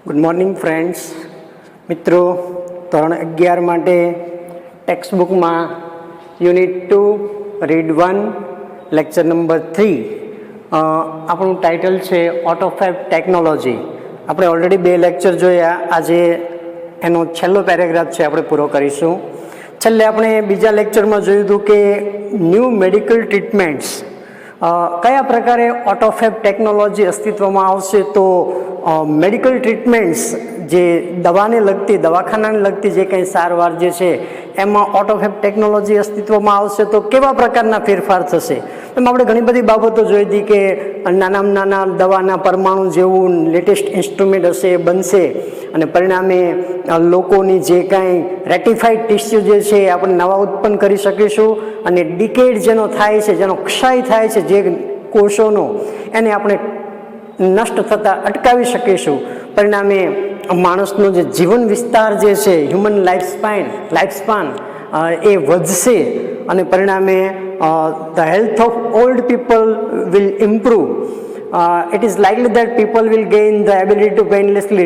Good morning friends. મિત્રો, ધોરણ 11 માટે ટેક્સ્ટ બુકમાં યુનિટ 2 રીડ 1 લેક્ચર નંબર 3 આપણું ટાઇટલ છે ઓટોફેબ ટેકનોલોજી. આપણે ઓલરેડી 2 લેક્ચર જોયા. આજે એનો છેલ્લો પેરેગ્રાફ છે, આપણે પૂરો કરીશું. છેલ્લે આપણે બીજા લેક્ચરમાં જોયું હતું કે ન્યૂ મેડિકલ ટ્રીટમેન્ટ્સ કયા પ્રકારે ઓટોફેબ ટેકનોલોજી અસ્તિત્વમાં આવશે. તો મેડિકલ ટ્રીટમેન્ટ્સ જે દવાને લગતી, દવાખાનાને લગતી જે કંઈ સારવાર જે છે એમાં ઓટોફેબ ટેકનોલોજી અસ્તિત્વમાં આવશે તો કેવા પ્રકારના ફેરફાર થશે. એમાં આપણે ઘણી બધી બાબતો જોઈ હતી કે નાનામાં નાના દવાના પરમાણુ જેવું લેટેસ્ટ ઇન્સ્ટ્રુમેન્ટ હશે, બનશે અને પરિણામે લોકોની જે કાંઈ રેટિફાઈડ ટિશ્યુ જે છે આપણે નવા ઉત્પન્ન કરી શકીશું અને ડિકેડ જેનો થાય છે, જેનો ક્ષય થાય છે જે કોષોનો, એને આપણે નષ્ટ થતાં અટકાવી શકીશું. પરિણામે માણસનો જે જીવન વિસ્તાર જે છે, હ્યુમન લાઈફસ્પાન એ વધશે અને પરિણામે the health of old people will improve. It is likely that people will gain the ability to painlessly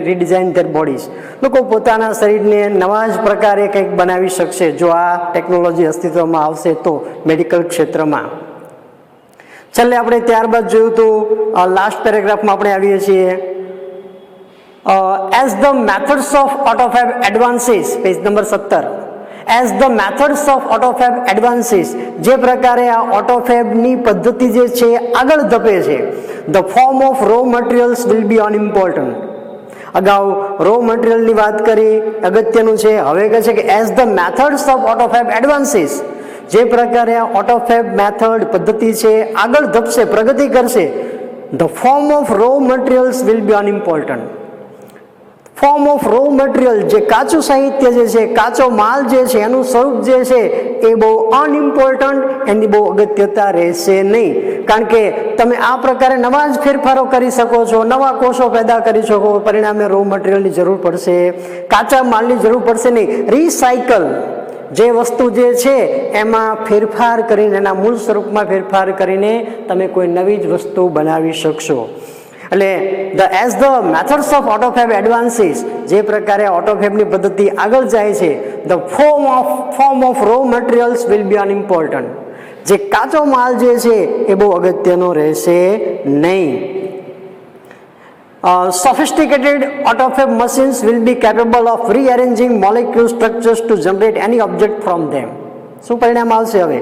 redesign their bodies. લોકો પોતાના શરીરને નવા જ પ્રકારે કંઈક બનાવી શકશે જો આ ટેકનોલોજી અસ્તિત્વમાં આવશે તો મેડિકલ ક્ષેત્રમાં. છેલ્લે આપણે ત્યારબાદ જોયું તો લાસ્ટ પેરેગ્રાફમાં આપણે આવીએ છીએ. As the methods of autofab advances, page number 17. As the methods of autofab advances, જે પ્રકારે આ ઓટોફેબની પદ્ધતિ જે છે આગળ ધપે છે, the form of raw materials will be unimportant. અગાઉ રો મટીરિયલની વાત કરી, અગત્યનું છે. હવે કહે છે કે as the methods of autofab advances, જે પ્રકારે આ ઓટોફેબ મેથડ પદ્ધતિ છે આગળ ધપશે, પ્રગતિ કરશે, the form of raw materials will be unimportant. Form of raw material, જે કાચું સાહિત્ય જે છે, કાચો માલ જે છે, એનું સ્વરૂપ જે છે એ બહુ અનઇમ્પોર્ટન્ટ, એની બહુ અગત્યતા રહેશે નહીં. કારણ કે તમે આ પ્રકારે નવા જ ફેરફારો કરી શકો છો, નવા કોષો પેદા કરી શકો, પરિણામે રો મટીરિયલની જરૂર પડશે, કાચા માલની જરૂર પડશે નહીં. રિસાયકલ જે વસ્તુ જે છે એમાં ફેરફાર કરીને, એના મૂળ સ્વરૂપમાં ફેરફાર કરીને તમે કોઈ નવી જ વસ્તુ બનાવી શકશો. એટલે as the methods of AutoFab advances, જે પ્રકારે ઓટોફેબની પદ્ધતિ આગળ જાય છે, the form of raw materials will be unimportant. જે કાચો માલ જે છે એ બહુ અગત્યનો રહેશે નહીં. Sophisticated autofab machines will be capable of rearranging molecule structures to generate any object from them. શું પરિણામ આવશે હવે?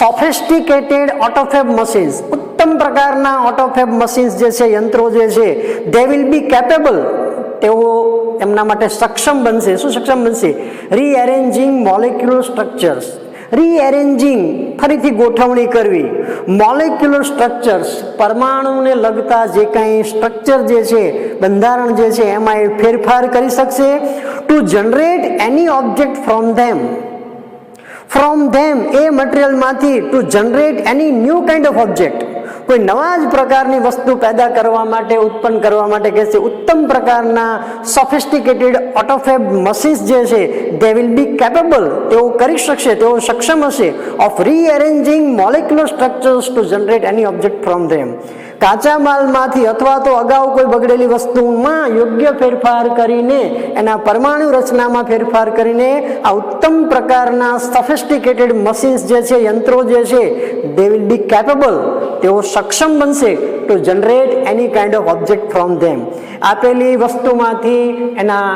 સોફિસ્ટિકેટેડ ઓટોફેબ મશીન્સ, ઉત્તમ પ્રકારના ઓટોફેબ મશીન્સ જે છે, યંત્રો જે છે, દે વિલ બી કેપેબલ, તેઓ એમના માટે સક્ષમ બનશે. શું સક્ષમ બનશે? રીએરેન્જિંગ મોલેક્યુલર સ્ટ્રક્ચર્સ. રીએરેન્જિંગ, ફરીથી ગોઠવણી કરવી. મોલેક્યુલર સ્ટ્રક્ચર્સ, પરમાણુને લગતા જે કાંઈ સ્ટ્રક્ચર જે છે, બંધારણ જે છે, એમાં એ ફેરફાર કરી શકશે. To generate any object from them, એ મટીરિયલમાંથી to generate any new kind of object, કોઈ નવા જ પ્રકારની વસ્તુ પેદા કરવા માટે, ઉત્પન્ન કરવા માટે કહે છે. ઉત્તમ પ્રકારના સોફિસ્ટિકેટેડ ઓટોફેબ મશીન્સ જે છે, દે વિલ બી કેપેબલ, તેઓ કરી શકશે, તેઓ સક્ષમ હશે, of rearranging molecular structures to generate any object from them. કાચા માલમાંથી અથવા તો અગાઉ કોઈ બગડેલી વસ્તુમાં યોગ્ય ફેરફાર કરીને, એના પરમાણુ રચનામાં ફેરફાર કરીને આ ઉત્તમ પ્રકારના સોફિસ્ટિકેટેડ મશીન્સ જે છે, યંત્રો જે છે, દે વિલ બી કેપેબલ, તેઓ સક્ષમ બનશે two generate any kind of object from ધેમ. આપેલી વસ્તુમાંથી એના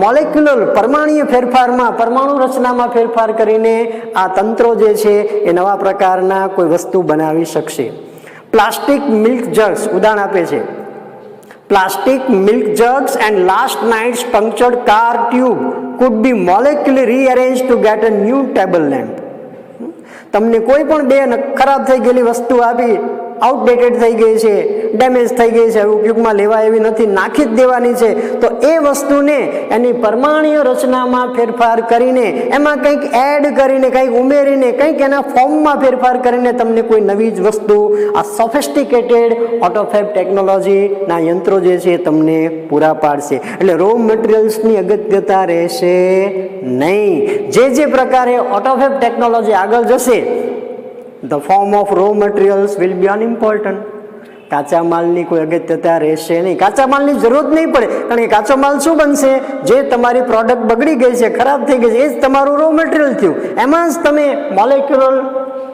મોલેક્યુલર પરમાણુય ફેરફારમાં, પરમાણુ રચનામાં ફેરફાર કરીને આ તંત્રો જે છે એ નવા પ્રકારના કોઈ વસ્તુ બનાવી શકશે. પ્લાસ્ટિક મિલ્ક જગ્સ ઉદાહરણ આપે છે. Plastic milk jugs and last night's punctured car tube could be molecularly rearrange to get a new table lamp. તમને કોઈ પણ બે ખરાબ થઈ ગયેલી વસ્તુ આપી, આઉટડેટેડ થઈ ગઈ છે, ડેમેજ થઈ ગઈ છે, ઉપયોગમાં લેવા એવી નથી, નાખી જ દેવાની છે, તો એ વસ્તુને એની પરમાણુય રચનામાં ફેરફાર કરીને, એમાં કંઈક એડ કરીને, કંઈક ઉમેરીને, કંઈક એના ફોર્મમાં ફેરફાર કરીને તમને કોઈ નવી જ વસ્તુ આ સોફિસ્ટિકેટેડ ઓટોફેબ ટેકનોલોજીના યંત્રો જે છે તમને પૂરા પાડશે. એટલે રો મટીરિયલ્સની અગત્યતા રહેશે નહીં. જે પ્રકારે ઓટોફેબ ટેકનોલોજી આગળ જશે, the form of raw materials will be unimportant. કાચા માલની કોઈ અગત્યતા રહેશે નહીં, કાચા માલની જરૂરત નહીં પડે, કારણ કે કાચો માલ શું બનશે, જે તમારી પ્રોડક્ટ બગડી ગઈ છે, ખરાબ થઈ ગઈ છે, એ જ તમારું રો મટીરિયલ થયું. એમાં જ તમે મોલેક્યુલર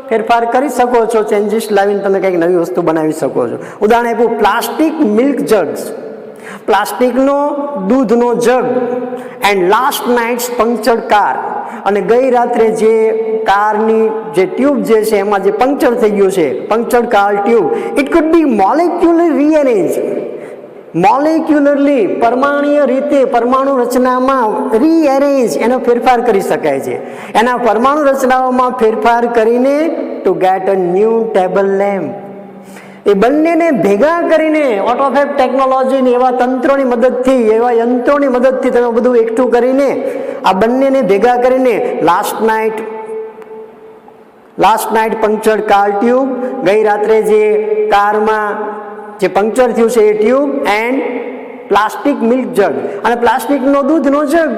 ફેરફાર કરી શકો છો, ચેન્જીસ લાવીને તમે કંઈક નવી વસ્તુ બનાવી શકો છો. ઉદાહરણ આપ્યું, પ્લાસ્ટિક મિલ્ક જગ્સ, પ્લાસ્ટિકનો દૂધનો જગ and last night's punctured car, અને ગઈ રાત્રે જે કારની જે ટ્યુબ જે છે એમાં જે પંક્ચર થઈ ગયું છે, punctured car tube, it could be molecular rearrange, molecularly પરમાણુય રીતે પરમાણુ રચનામાં રીએરેન્જ એનો ફેરફાર કરી શકાય છે. એના પરમાણુ રચનાઓમાં ફેરફાર કરીને to get a new table lamp, એ બંનેને ભેગા કરીને ઓટોફેબ ટેકનોલોજીની એવા તંત્રોની મદદથી, એવા યંત્રોની મદદથી તમે બધું એકઠું કરીને આ બંનેને ભેગા કરીને લાસ્ટ નાઇટ પંક્ચર્ડ કાર ટ્યુબ, ગઈ રાત્રે જે કારમાં જે પંક્ચર થયું છે એ ટ્યુબ, એન્ડ પ્લાસ્ટિક મિલ્ક જગ અને પ્લાસ્ટિકનો દૂધનો જગ,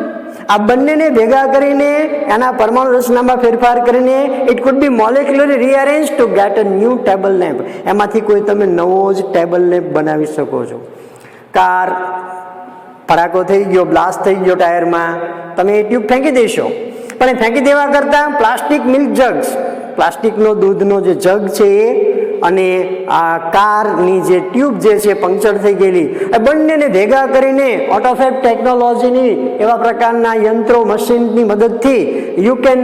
આ બંનેને ભેગા કરીને એના પરમાણુ રચનામાં ફેરફાર કરીને it could be molecularly rearrange to get a new table lamp, એમાંથી કોઈ તમે નવો જ ટેબલ લેમ્પ બનાવી શકો છો. કાર ફરાકો થઈ ગયો, બ્લાસ્ટ થઈ ગયો ટાયરમાં, તમે એ ટ્યુબ ફેંકી દેશો, પણ એ ફેંકી દેવા કરતાં પ્લાસ્ટિક મિલ્ક જગ્સ, પ્લાસ્ટિકનો દૂધનો જે જગ છે એ અને આ કારની જે ટ્યુબ જે છે પંક્ચર થઈ ગયેલી, એ બંનેને ભેગા કરીને ઓટોફેબ ટેકનોલોજીની એવા પ્રકારના યંત્રો મશીનની મદદથી you can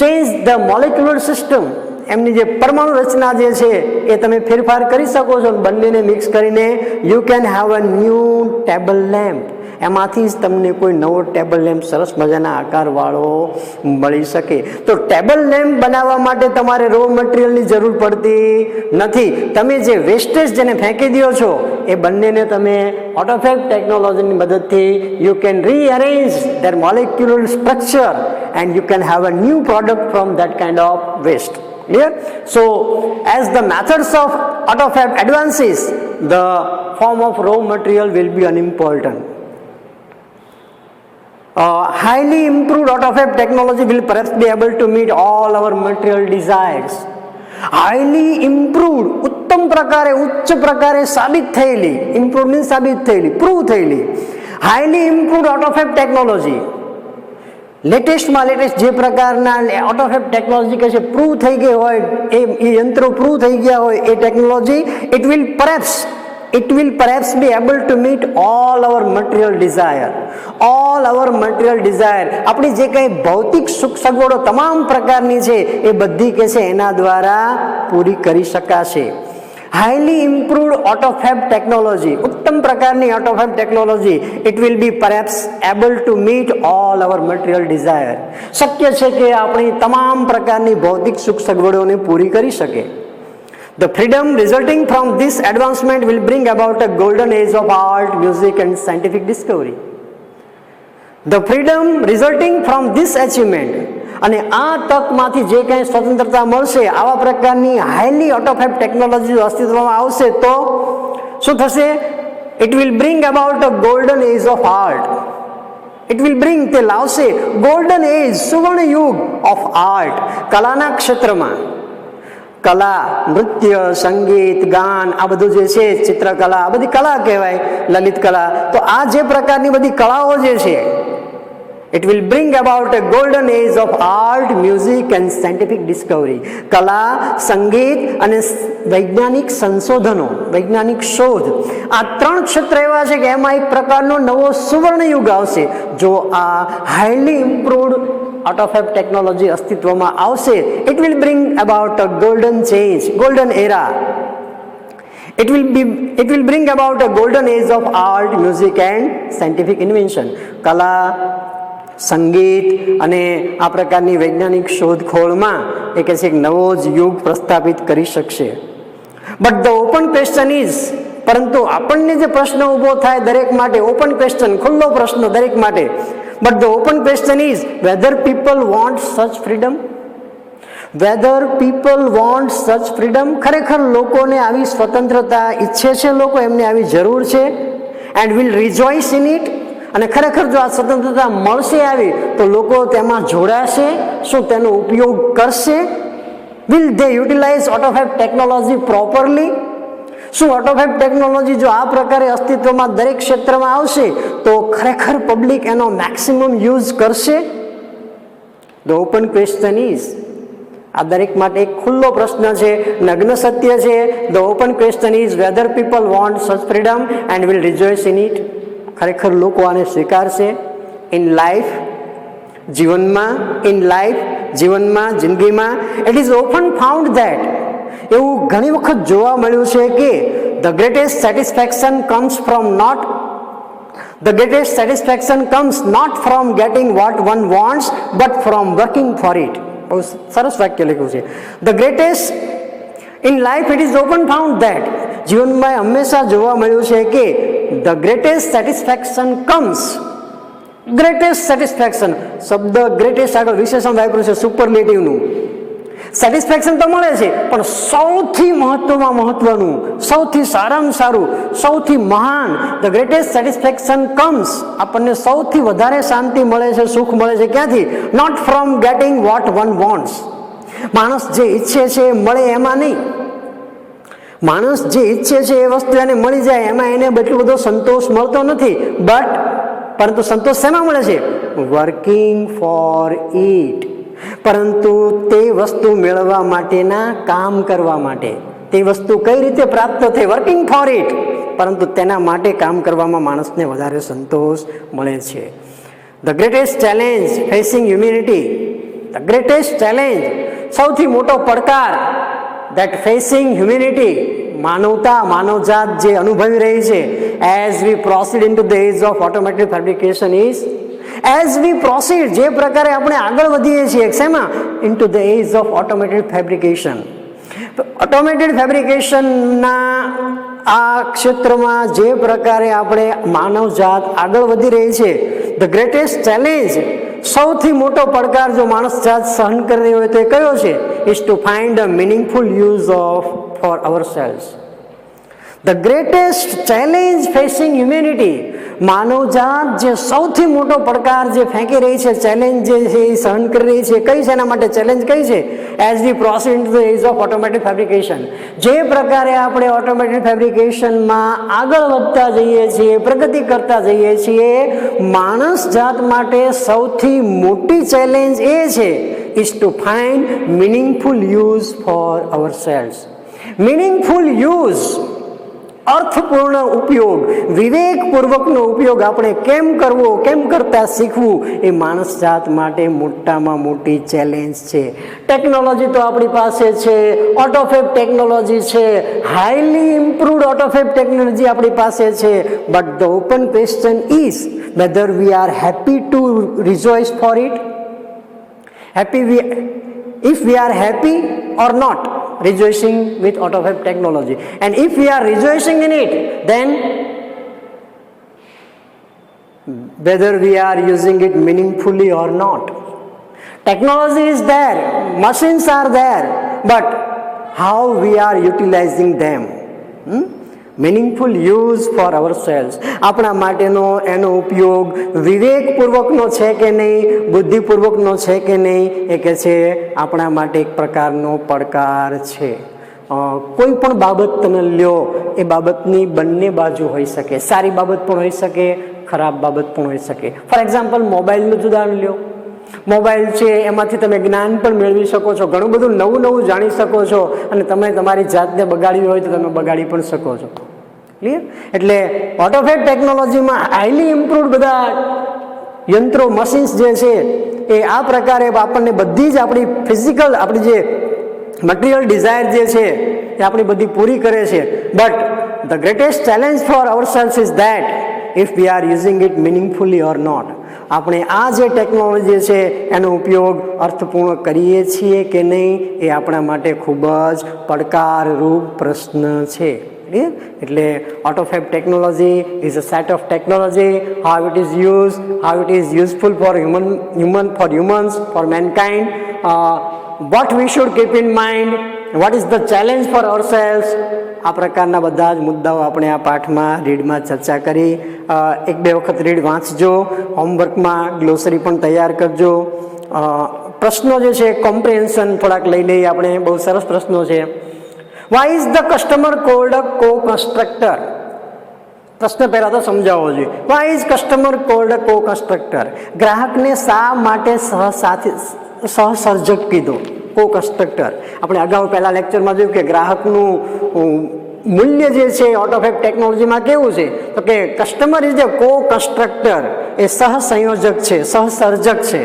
change the molecular system, એમની જે પરમાણુ રચના જે છે એ તમે ફેરફાર કરી શકો છો. બંનેને મિક્સ કરીને you can have a new table lamp, એમાંથી જ તમને કોઈ નવો ટેબલ લેમ્પ સરસ મજાના આકારવાળો મળી શકે. તો ટેબલ લેમ્પ બનાવવા માટે તમારે રો મટીરિયલની જરૂર પડતી નથી. તમે જે વેસ્ટેજ જેને ફેંકી દો છો એ બંનેને તમે ઓટોફેબ ટેકનોલોજીની મદદથી you can rearrange their molecular structure and you can have a new product from that kind of waste. Clear? So, as the methods of AutoFab advances, the form of raw material will be unimportant. Highly improved AutoFab technology will perhaps be able to meet all our material desires. Highly improved, ઉત્તમ પ્રકારે, ઉચ્ચ પ્રકારે સાબિત થયેલી, improved means સાબિત થયેલી, prove થયેલી, highly improved AutoFab technology, લેટેસ્ટમાં લેટેસ્ટ જે પ્રકારના ઓટોફેબ ટેકનોલોજી કે છે પ્રૂવ થઈ ગઈ હોય, એ યંત્રો પ્રૂવ થઈ ગયા હોય, એ technology it will perhaps be able to meet all our material desire. આપણી જે કંઈ ભૌતિક સુખ સગવડો તમામ પ્રકારની છે એ બધી કે છે એના દ્વારા પૂરી કરી શકાશે. હાઈલી ઇમ્પ્રુવડ ઓટોફેબ ટેકનોલોજી, ઉત્તમ પ્રકારની AutoFab technology, it will be perhaps able to meet all our material desire, શક્ય છે કે આપણી તમામ પ્રકારની ભૌતિક સુખ સગવડોને પૂરી કરી શકે. The freedom resulting from this advancement will bring about a golden age of art, music and scientific discovery. The freedom resulting from this achievement, અને આ તકમાંથી જે કંઈ સ્વતંત્રતા મળશે, આવા પ્રકારની હાઈલી ઓટોફેબ ટેકનોલોજી અસ્તિત્વમાં આવશે તો શું થશે? It will bring about a golden age of art. It will bring, તે લાવશે ગોલ્ડન એજ, સુવર્ણ યુગ ઓફ આર્ટ, કલાના ક્ષેત્રમાં. કલા, નૃત્ય, સંગીત, ગાન, આ બધું જે છે, ચિત્રકલા, આ બધી કલા કહેવાય, લલિત કલા. તો આ જે પ્રકારની બધી કળાઓ જે છે, it will bring about a golden age of art, music and scientific discovery. કલા, સંગીત અને વૈજ્ઞાનિક સંશોધનો, વૈજ્ઞાનિક શોધ, આ ત્રણ ક્ષેત્ર એવા છે કે એમાં એક પ્રકારનો નવો સુવર્ણ યુગ આવશે જો આ હાઈલી ઇમ્પ્રુવડ ઓટોફેબ ટેકનોલોજી અસ્તિત્વમાં આવશે. it will bring about a golden change, golden era. It will bring about a golden age of art, music and scientific invention. કલા, સંગીત અને આ પ્રકારની વૈજ્ઞાનિક શોધખોળમાં એ કહે છે એક નવો જ યુગ પ્રસ્થાપિત કરી શકશે. But the open question is, પરંતુ આપણને જે પ્રશ્ન ઊભો થાય દરેક માટે, ઓપન ક્વેશ્ચન, ખુલ્લો પ્રશ્ન દરેક માટે, but the open question is whether people want such freedom. Whether people want such freedom, ખરેખર લોકોને આવી સ્વતંત્રતા ઈચ્છે છે, લોકો એમને આવી જરૂર છે, and will rejoice in it, અને ખરેખર જો આ સ્વતંત્રતા મળશે આવી તો લોકો તેમાં જોડાશે, શું તેનો ઉપયોગ કરશે? Will they utilize AutoFab technology properly? શું ઓટોફેબ ટેકનોલોજી જો આ પ્રકારે અસ્તિત્વમાં દરેક ક્ષેત્રમાં આવશે તો ખરેખર પબ્લિક એનો મેક્સિમમ યુઝ કરશે? ધ ઓપન ક્વેશ્ચન ઇઝ, આ દરેક માટે એક ખુલ્લો પ્રશ્ન છે, નગ્ન સત્ય છે. The open question is whether people want such freedom and will rejoice in it. ખરેખર લોકો આને સ્વીકારશે? ઇન લાઈફ, જીવનમાં, જિંદગીમાં. It is often found that, એવું ઘણી વખત જોવા મળ્યું છે કે the greatest satisfaction comes not from getting what one wants but from working for it. બહુ સરસ વાક્ય લખ્યું છે. The greatest in life it is open found that, જીવનમાં હંમેશા જોવા મળ્યું છે કે the greatest satisfaction comes, greatest satisfaction, શબ્દ ગ્રેટેસ્ટ આગળ વિશેષણ વાપર્યું છે સુપરલેટિવનું. સેટિસ્ફેક્શન તો મળે છે પણ સૌથી મહત્વનું, સૌથી સારામાં સારું, સૌથી મહાન, ધ ગ્રેટેસ્ટ સેટિસ્ફેક્શન કમ્સ, આપણને સૌથી વધારે શાંતિ મળે છે, સુખ મળે છે ક્યાંથી? Not from getting what one wants. માણસ જે ઈચ્છે છે એ મળે એમાં નહીં. માણસ જે ઈચ્છે છે એ વસ્તુ એને મળી જાય એમાં એને એટલો બધો સંતોષ મળતો નથી. પરંતુ સંતોષ શેમાં મળે છે? Working for it. પરંતુ તે વસ્તુ મેળવવા માટેના કામ કરવા માટે, તે વસ્તુ કઈ રીતે પ્રાપ્ત થઈ? Working for it. પરંતુ તેના માટે કામ કરવામાં માણસને વધારે સંતોષ મળે છે. The greatest challenge facing humanity, the greatest challenge, સૌથી મોટો પડકાર that facing humanity, માનવતા, માનવજાત જે અનુભવી રહી છે, as we proceed into the age of automated fabrication is, as we proceed, જે પ્રકારે આપણે આગળ વધીએ છીએ શેમાં? into the age of automated fabrication. Automated ફેબ્રિકેશનના આ ક્ષેત્રમાં જે પ્રકારે આપણે માનવજાત આગળ વધી રહી છે, ધ ગ્રેટેસ્ટ ચેલેન્જ, સૌથી મોટો પડકાર જો માણસ જાત સહન કરી રહી હોય તો એ કયો છે? Is to find a meaningful use of for ourselves. The greatest challenge facing humanity, માનવજાત જે સૌથી મોટો પડકાર જે ફેંકી રહી છે, ચેલેન્જ જે છે એ સહન કરી રહી છે, કઈ છે એના માટે ચેલેન્જ કઈ છે? As we proceed into the age of automatic fabrication. જે પ્રકારે આપણે ઓટોમેટિક ફેબ્રિકેશનમાં આગળ વધતા જઈએ છીએ, પ્રગતિ કરતા જઈએ છીએ, માણસ જાત માટે સૌથી મોટી ચેલેન્જ એ છે is to find meaningful use for ourselves. Meaningful use, અર્થપૂર્ણ ઉપયોગ, વિવેકપૂર્વકનો ઉપયોગ આપણે કેમ કરવો, કેમ કરતા શીખવું, એ માણસ જાત માટે મોટામાં મોટી ચેલેન્જ છે. ટેકનોલોજી તો આપણી પાસે છે, ઓટોફેબ ટેકનોલોજી છે, હાઈલી ઇમ્પ્રુવડ ઓટોફેબ ટેકનોલોજી આપણી પાસે છે. But the open question is whether we are happy to rejoice for it. If we are happy or not rejoicing with AutoFab technology, and if we are rejoicing in it, then whether we are using it meaningfully or not. Technology is there, machines are there, but how we are utilizing them. Meaningful use for ourselves, આપણા માટેનો એનો ઉપયોગ વિવેકપૂર્વકનો છે કે નહીં, બુદ્ધિપૂર્વકનો છે કે નહીં, એ કે છે આપણા માટે એક પ્રકારનો પડકાર છે. કોઈ પણ બાબત તમે લ્યો, એ બાબતની બંને બાજુ હોઈ શકે, સારી બાબત પણ હોઈ શકે, ખરાબ બાબત પણ હોઈ શકે. ફોર એક્ઝામ્પલ મોબાઈલનું જ ઉદાહરણ લ્યો. મોબાઈલ છે એમાંથી તમે જ્ઞાન પણ મેળવી શકો છો, ઘણું બધું નવું જાણી શકો છો, અને તમે તમારી જાતને બગાડવી હોય તો તમે બગાડી પણ શકો છો. ક્લિયર? એટલે ઓટોફેબ ટેકનોલોજીમાં હાઈલી ઇમ્પ્રુવડ બધા યંત્રો, મશીન્સ જે છે એ આ પ્રકારે આપણને બધી જ આપણી ફિઝિકલ, આપણી જે મટીરિયલ ડિઝાયર જે છે એ આપણી બધી પૂરી કરે છે. But the greatest challenge for ourselves is that if we are using it meaningfully or not. આપણે આ જે ટેકનોલોજી છે એનો ઉપયોગ અર્થપૂર્ણ કરીએ છીએ કે નહીં, એ આપણા માટે ખૂબ જ પડકારરૂપ પ્રશ્ન છે. એટલે AutoFab technology is a set of technology, how it is used, how it is useful for humans, for mankind, what we should keep in mind, what is the challenge for ourselves. આ પ્રકારના બધા જ મુદ્દાઓ આપણે આ પાઠમાં રીડમાં ચર્ચા કરી. એક બે વખત રીડ વાંચજો, હોમવર્કમાં ગ્લોસરી પણ તૈયાર કરજો. પ્રશ્નો જે છે કોમ્પ્રિહેન્શન થોડાક લઈ લઈએ આપણે, બહુ સરસ પ્રશ્નો છે. Why is the customer called a co-constructor? પ્રશ્ન પહેલા તો સમજાવવો જોઈએ. Why is customer called a co-constructor? ગ્રાહકને શા માટે સહસર્જક કીધો? co-constructor. આપણે અગાઉ પહેલા લેક્ચરમાં જોયું કે ગ્રાહકનું મૂલ્ય જે છે ઓટોફેબ ટેકનોલોજીમાં કેવું છે તો કે કસ્ટમર ઇઝ ધ co-constructor, એ સહસંયોજક છે, સહસર્જક છે.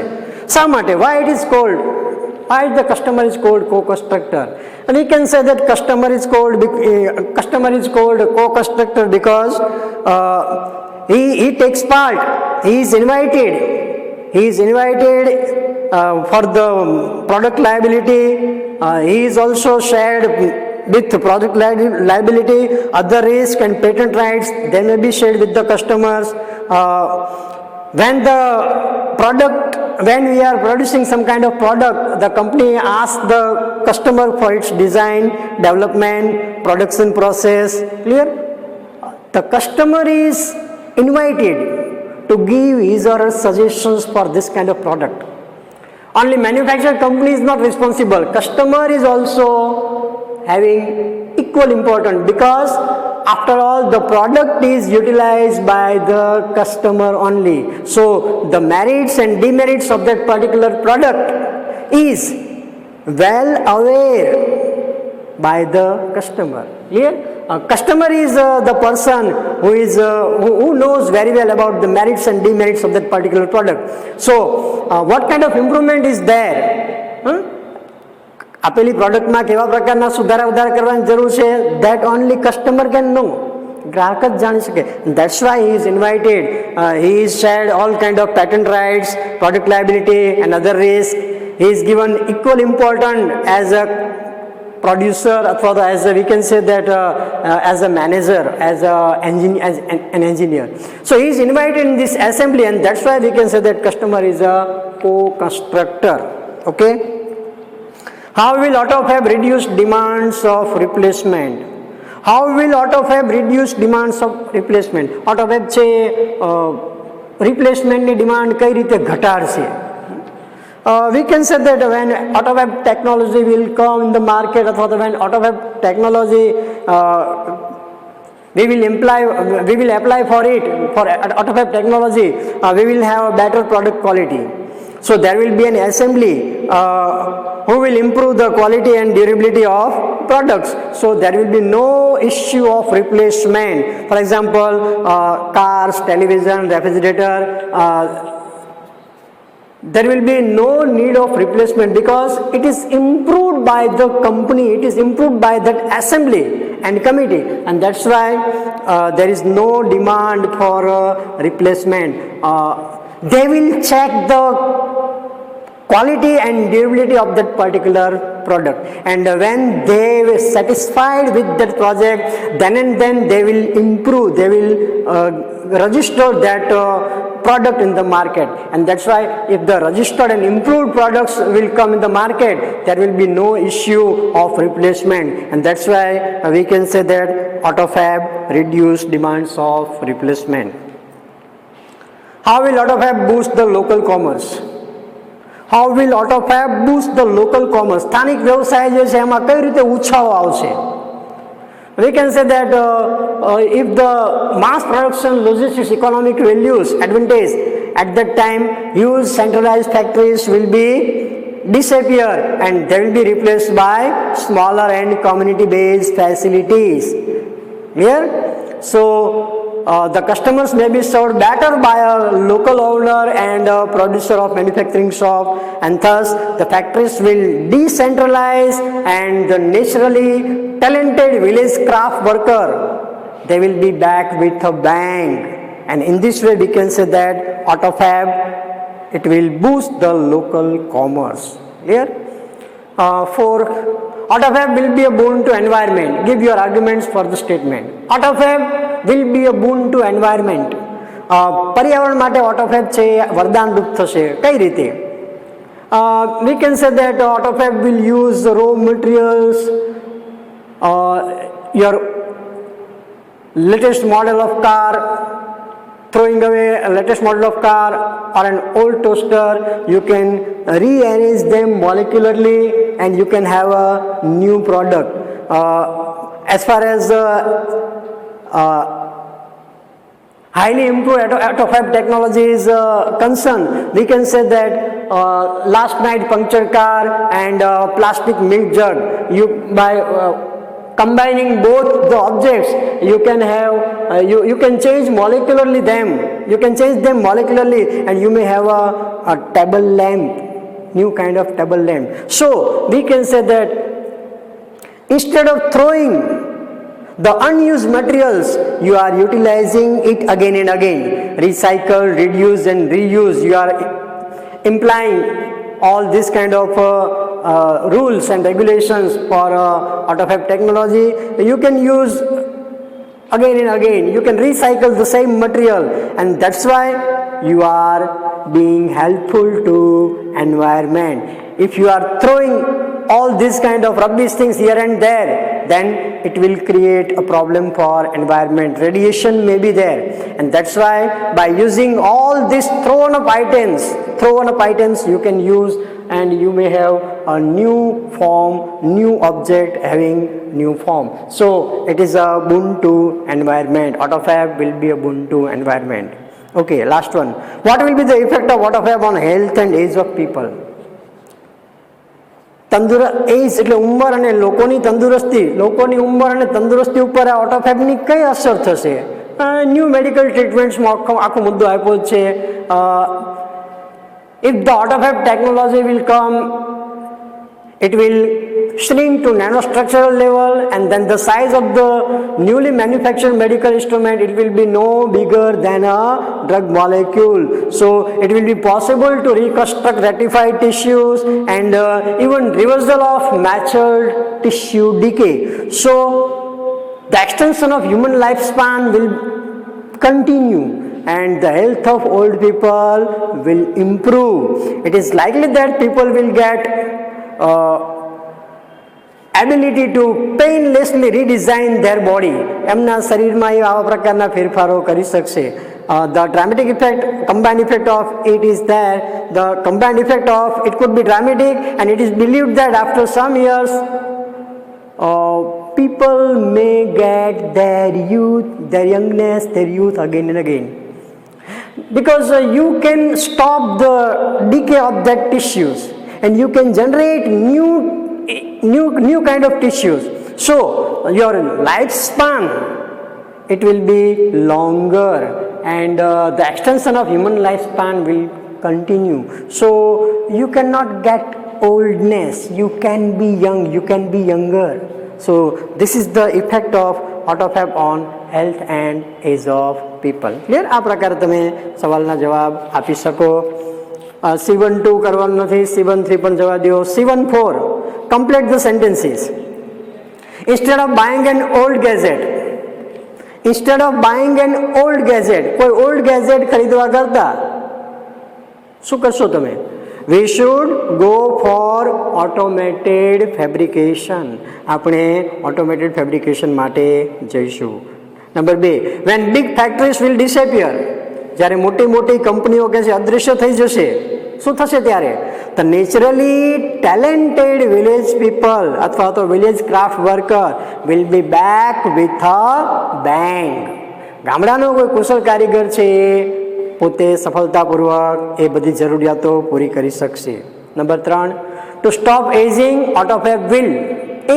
શા માટે? Why it is called? Why the customer is called co-constructor? And we can say that customer is called co-constructor because he takes part. He is invited. For the product liability. He is also shared with product liability. Other risk and patent rights, they may be shared with the customers. When we are producing some kind of product, the company asks the customer for its design, development, production process. Clear? The customer is invited to give his or her suggestions for this kind of product. Only manufacturer company is not responsible. Customer is also having equal importance because after all the product is utilized by the customer only. So the merits and demerits of that particular product is well aware by the customer. Clear? Customer is the person who knows very well about the merits and demerits of that particular product. So what kind of improvement is there? આપેલી પ્રોડક્ટમાં કેવા પ્રકારના સુધારા વધારા કરવાની જરૂર છે, that only customer can know. ગ્રાહક જ જાણી શકે. That's why he is invited. He is shared all kind of patent rights, product liability and other risk. He is given equal importance as a producer, અથવા તો as a, we can say that as a manager, as an engineer. So he is invited in this assembly, and that's why we can say that customer is a co-constructor. Okay. How will AutoFab reduce demands of replacement? How will AutoFab reduce demands of replacement? AutoFab છે રિપ્લેસમેન્ટની demand કઈ રીતે ઘટાડશે? We can say that when AutoFab technology will come in the market, અથવા તો when AutoFab technology we will apply for it, for AutoFab technology, we will have a better product quality. So there will be an assembly who will improve the quality and durability of products. So there will be no issue of replacement. For example, cars, television, refrigerator, there will be no need of replacement because it is improved by the company, it is improved by that assembly and committee, and that's why there is no demand for replacement. They will check the quality and durability of that particular product, and when they were satisfied with that project, then and then they will improve, they will register that product in the market. And that's why if the registered and improved products will come in the market, there will be no issue of replacement, and that's why we can say that AutoFab reduce demands of replacement. How will AutoFab boost the local commerce? How will AutoFab boost the local commerce? સ્થાનિક વ્યવસાય જે છે એમાં કઈ રીતે ઉછાળો આવશે? We can say that if the mass production loses economic values, advantage, at that time huge centralized factories will be disappear and they will be replaced by smaller and community based facilities. Clear? So the customers may be served better by a local owner and a producer of manufacturing shop, and thus the factories will decentralize, and the naturally talented village craft worker, they will be back with a bang. And in this way we can say that AutoFab, it will boost the local commerce. Clear? For AutoFab will be a boon to environment. Give your arguments for the statement. AutoFab will be a boon to environment. पर्यावरण માટે AutoFab છે વરદાન રૂપ થશે. કઈ રીતે? We can say that AutoFab will use the raw materials, your latest model of car, throwing away a latest model of car or an old toaster, you can rearrange them molecularly and you can have a new product. as far as highly improved AutoFab technology is concerned, we can say that last night punctured car and plastic milk jug, by combining both the objects, you can have you can change molecularly them. You can change them molecularly, and you may have a table lamp, new kind of table lamp. So we can say that instead of throwing the unused materials, you are utilizing it again and again. Recycle, reduce, and reuse. You are implying all this kind of rules and regulations for AutoFab technology. You can use again and again. You can recycle the same material, and that's why you are being helpful to environment. If you are throwing all these kind of rubbish things here and there, then it will create a problem for environment. Radiation may be there, and that's why by using all these thrown up items you can use, and you may have a new form, new object having new form. So it is a boon to environment. AutoFab will be a boon to environment. Okay, last one. What will be the effect of AutoFab on health and age of people? એજ એટલે ઉંમર અને લોકોની તંદુરસ્તી ઉપર આ ઓટોફેબની કઈ અસર થશે? ન્યૂ મેડિકલ ટ્રીટમેન્ટ્સમાં આખો મુદ્દો આપ્યો છે. If the AutoFab technology will come, it will shrink to nanostructural level, and then the size of the newly manufactured medical instrument, it will be no bigger than a drug molecule. So it will be possible to reconstruct rectified tissues and even reversal of matured tissue decay. So the extension of human lifespan will continue, and the health of old people will improve. It is likely that people will get ability to painlessly redesign their body. એમના શરીરમાં આવા પ્રકારના ફેરફારો કરી શકશે. The dramatic effect, combined effect of it is that the combined effect of it could be dramatic, and it is believed that after some years people may get their youngness, their youth again and again, because you can stop the decay of that tissues, and you can generate new kind of tissues. So your lifespan, it will be longer, and the extension of human lifespan will continue. So you cannot get oldness, you can be young, you can be younger. So this is the effect of AutoFab on health and age of people. Clear? આ પ્રકારે તમે સવાલના જવાબ આપી શકો. C12 કરવાનું નથી, C13 પણ જવા દો. C14, complete the sentences. Instead of buying an old gadget, કોઈ old gadget ખરીદવા કરતા શું કરશો તમે? We should go for automated fabrication. આપણે automated fabrication માટે જઈશું. Number 2, when big factories will disappear, જ્યારે મોટી કંપનીઓ કે છે અદૃશ્ય થઈ જશે, શું થશે ત્યારે? The naturally talented village people અથવા તો village craft worker will be back with a bang. ગામડાનો કોઈ કુશળ કારીગર છે પોતે સફળતાપૂર્વક એ બધી જરૂરિયાતો પૂરી કરી શકશે. Number 3, to stop aging, AutoFab will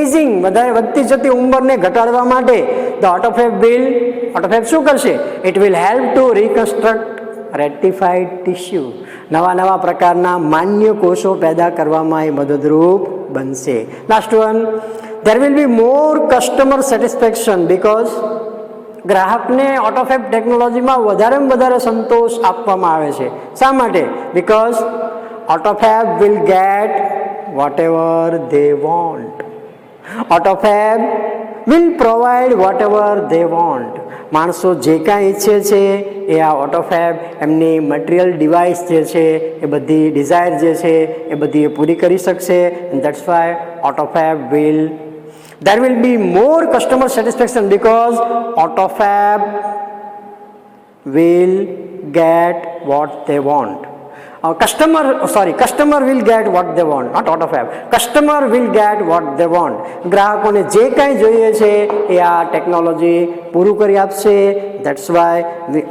aging વધારે વધતી જતી ઉંમરને ઘટાડવા માટે the AutoFab શું કરશે? It will help to reconstruct rectified tissue. નવા પ્રકારના માન્ય કોષો પેદા કરવામાં એ મદદરૂપ બનશે. Last one, there will be more customer satisfaction because ગ્રાહકને AutoFab ટેકનોલોજીમાં વધારે સંતોષ આપવામાં આવે છે. શા માટે? Because AutoFab will get whatever they want. AutoFab will provide whatever they want. માણસો જે કાંઈ ઈચ્છે છે એ આ AutoFab એમની મટીરિયલ ડિવાઇસ જે છે એ બધી ડિઝાયર જે છે એ બધી એ પૂરી કરી શકશે. and that's why AutoFab there will be more customer satisfaction because AutoFab will get what they want. Customer will get what they want, not AutoFab. Customer will get what they want. ગ્રાહકોને જે કાંઈ જોઈએ છે એ આ technology પૂરું કરી આપશે. That's why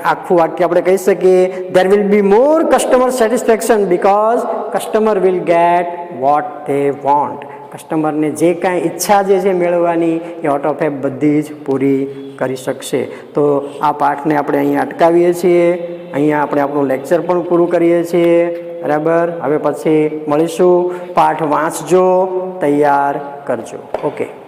આખું વાક્ય આપણે કહી શકીએ, there will be more customer satisfaction because customer will get what they want. કસ્ટમરને જે કાંઈ ઈચ્છા જે છે મેળવવાની એ AutoFab બધી જ પૂરી કરી શકશે. તો આ પાઠને આપણે અહીંયા અટકાવીએ છીએ. અહીંયા આપણે આપણું લેક્ચર પણ પૂરું કરીએ છીએ. બરાબર. હવે પછી મળીશું. પાઠ વાંચજો, તૈયાર કરજો. ઓકે.